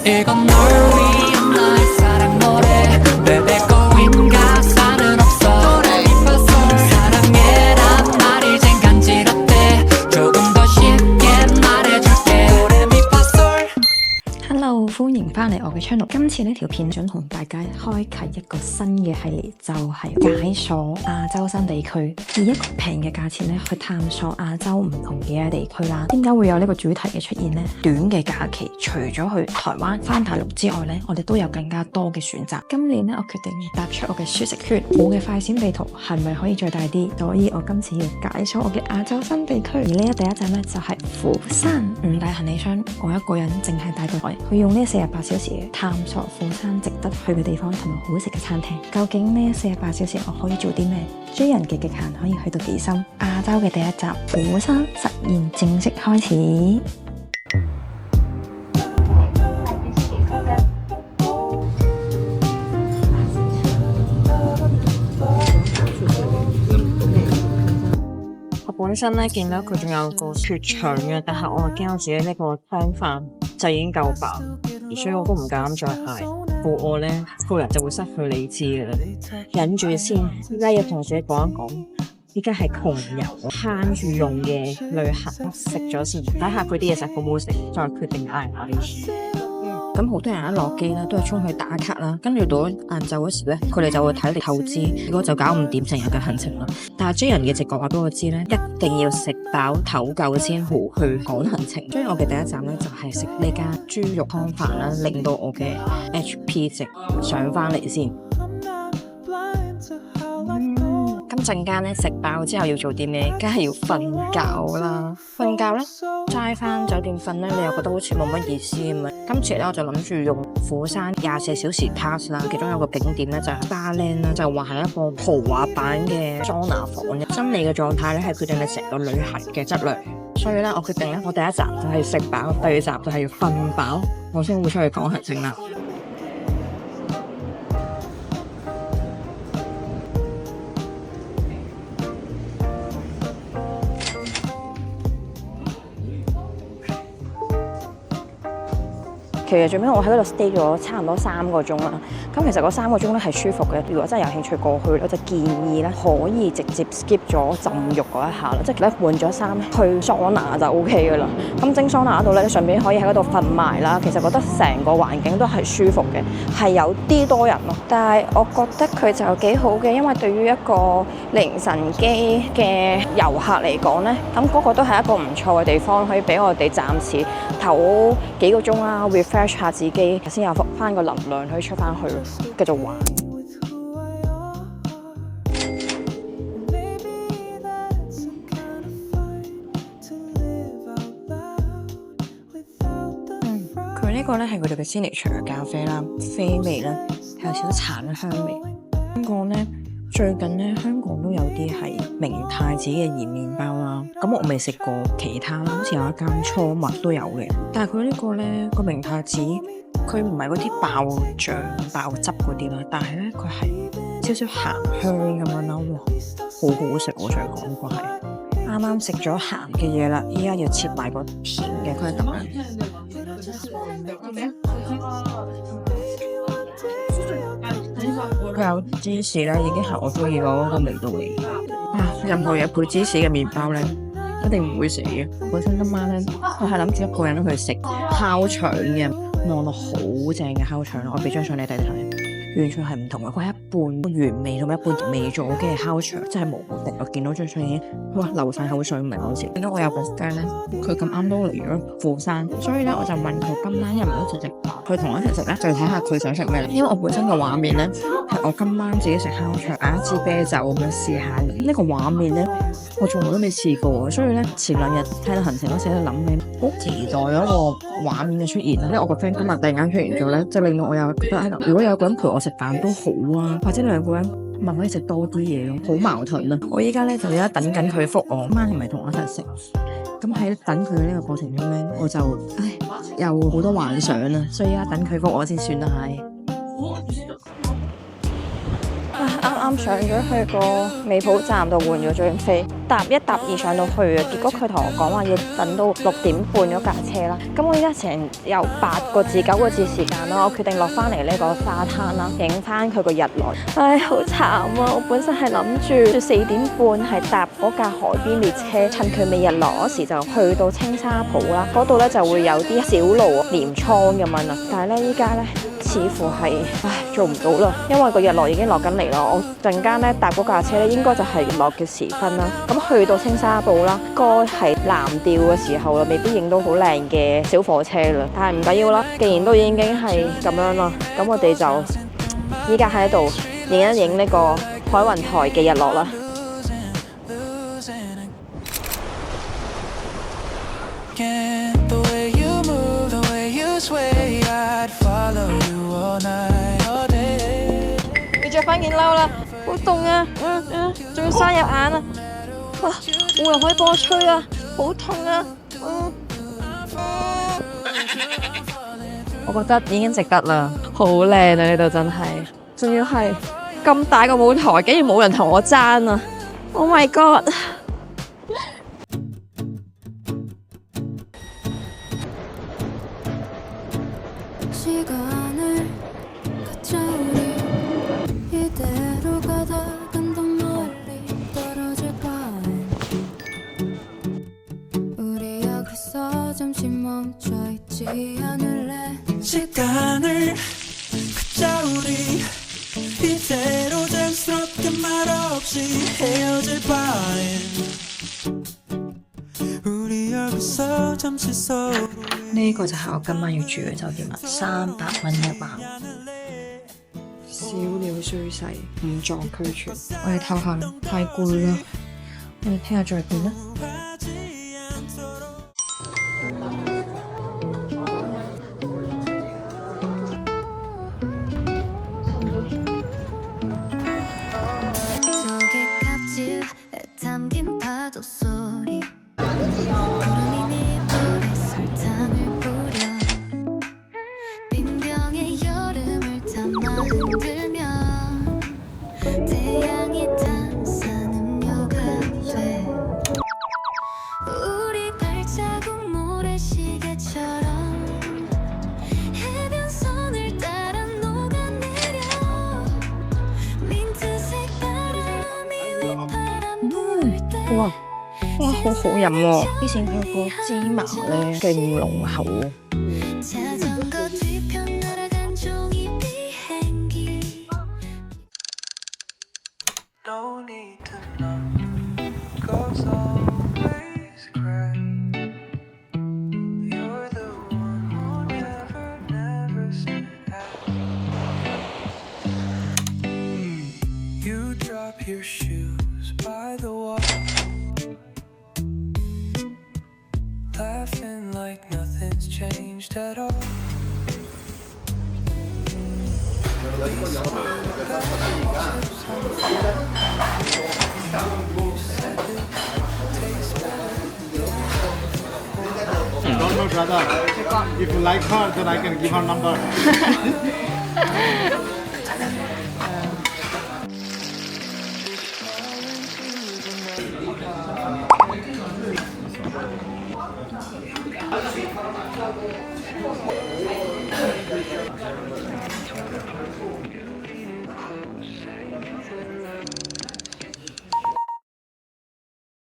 이건 널 위한 나의 사랑 노래 Baby 고인 가사는 없어 도레미파솔 사랑해란 말이 젠 간지럽대 조금 더 쉽게 말해줄게 도레미파솔 Hello， 歡迎翻嚟我嘅 channel。今次呢條片想同大家開啟一個新嘅系列，就係解鎖亞洲新地區，以一個平嘅價錢咧去探索亞洲唔同嘅地區啦。點解會有呢個主題嘅出現呢？短嘅假期，除咗去台灣、翻大陸之外咧，我哋都有更加多嘅選擇。今年咧，我決定踏出我嘅舒適圈，我嘅快閃地圖係咪可以再大啲？所以我今次要解鎖我嘅亞洲新地區。而呢第一站咧就係釜山，唔帶行李箱，我一個人淨係帶個袋。去用呢48小時探索釜山值得去嘅地方同埋好食嘅餐廳。究竟呢48小時我可以做啲咩？追人嘅極限可以去到幾深？亞洲嘅第一集釜山實驗正式開始。我本身咧見到佢仲有個血腸嘅，但係我驚我自己呢個湯飯就已經夠飽，所以我都唔敢再嗌。肚餓咧，個人就會失去理智嘅啦。忍住先，依家要同自己講一講，依家係窮遊慳住用嘅旅行，食咗先，睇下佢啲嘢食好唔好食，再決定嗌唔嗌。咁好多人一落機咧，都係衝去打卡啦，跟住到晏晝嗰時咧，佢哋就會睇你透支，結果就搞唔掂成日嘅行程啦。但係追人嘅直覺話俾我知咧，一定要食飽唞夠先好去趕行程。所以我嘅第一站咧就係食呢間豬肉湯飯啦，令到我嘅 HP 值上翻嚟先。咁陣間咧食飽之後要做啲咩？梗係要瞓覺啦。瞓覺咧，齋翻酒店瞓咧，你又覺得好似冇乜意思咁樣。今次咧我就諗住用釜山24小時 pass 啦，其中有個景點咧就係巴靚啦，就話係一個豪華版嘅桑拿房。心理嘅狀態咧係決定你成個旅行嘅質量。所以咧我決定咧，我第一集就係食飽，第二集就係要瞓飽，我先會出去講行程啦。其實最尾我喺嗰度 stay 咗差唔多3個鐘啦。咁其實嗰3個鐘咧係舒服嘅。如果真係有興趣過去，我就建議咧可以直接 skip 咗浸浴嗰一下啦，即係咧換咗衫去桑拿就 OK 噶啦。咁蒸桑拿嗰度咧，你順便可以喺嗰度瞓埋啦。其實覺得成個環境都係舒服嘅，係有啲多人咯。但係我覺得佢就幾好嘅，因為對於一個凌晨機嘅遊客嚟講咧，咁嗰個都係一個唔錯嘅地方，可以俾我哋暫時唞幾個鐘啦refresh下自己，先有翻個能量可以出翻去繼續玩。佢呢個咧係佢哋嘅 signature 咖啡啦，啡味咧係有少少橙香味。香港咧最近咧香港都有啲係明太子嘅鹽麵包啦，咁我未食過其他啦，好似有一間初蜜都有嘅，但係佢呢個咧個明太子佢唔係嗰啲爆醬爆汁嗰啲啦，但係咧佢係少少鹹香咁樣啦，哇，好好食！我再講呢個係啱啱食咗鹹嘅嘢啦，依家要切埋個甜嘅，佢係咁樣。佢有芝士咧，已經係我中意嗰個味道嚟。任何嘢配芝士嘅麵包咧，一定唔會死嘅。本身今晚咧，我係諗住一個人去食烤腸嘅，望到好正嘅烤腸，我俾張相你睇睇，完全係唔同嘅。佢係一半原味同埋一半未做嘅烤腸，真係無敵。我見到張相已經哇流晒口水，唔係講笑。見到我有個 friend 咧，佢咁啱都嚟咗釜山，所以咧我就問佢今晚有唔有一齊食，佢同我一齊食咧，就睇下佢想食咩。因為我本身個畫面咧係我今晚自己食烤腸，嗌一支啤酒咁樣試下。呢個畫面咧我從來都未試過，所以咧前2日睇到行程嗰時喺度諗緊，好期待嗰個畫面嘅出現。因為我個 friend 今日突然間出現咗咧，就令到我又覺得喺度，如果有個人陪我食飯都好啊，或者2個人咪可以食多啲嘢咯，好矛盾啊！我依家咧就而家等緊佢覆我，今晚係咪同我一齊食？咁喺等佢嘅呢個過程中咧，我就有好多幻想啊，所以而家等佢覆我先算啦，係。啱啱啱上咗去個美孚站度換咗張飛，搭1搭2上到去啊，結果佢同我講話要等到6點半嗰架車啦。咁我依家成有8個字9個字時間啦，我決定落翻嚟呢個沙灘啦，影翻佢個日落。唉，好慘啊！我本身係諗住4點半係搭嗰架海邊列車，趁佢未日落嗰時就去到青沙浦啦。嗰度咧就會有啲小路連倉咁樣啊，但係咧依家咧似乎係做唔到啦，因為個日落已經落緊嚟啦。我陣間咧搭嗰架車咧應該就係日落嘅時分啦。咁去到青沙浦啦，該係藍調嘅時候啦，未必影到好靚嘅小火車啦。但係唔緊要啦，既然都已經係咁樣啦，咁我哋就依家喺度影一影呢個海雲台嘅日落啦。你着翻件褸啦，好凍啊！仲要生入眼啊！哇，冇人可以幫我吹啊，好痛啊！我覺得已經值得啦，好靚啊呢度真係，仲要係咁大個舞台，竟然冇人同我爭啊 ！Oh my god！呢個就係我今晚要住嘅酒店啦，300蚊1晚。小鳥雖細，五臟俱全。我哋唞下啦，太攰啦。我哋聽日再見啦。哇，好好飲喎！之前佢個芝麻咧勁濃厚。Don't know, brother. If you like her, then I can give her number.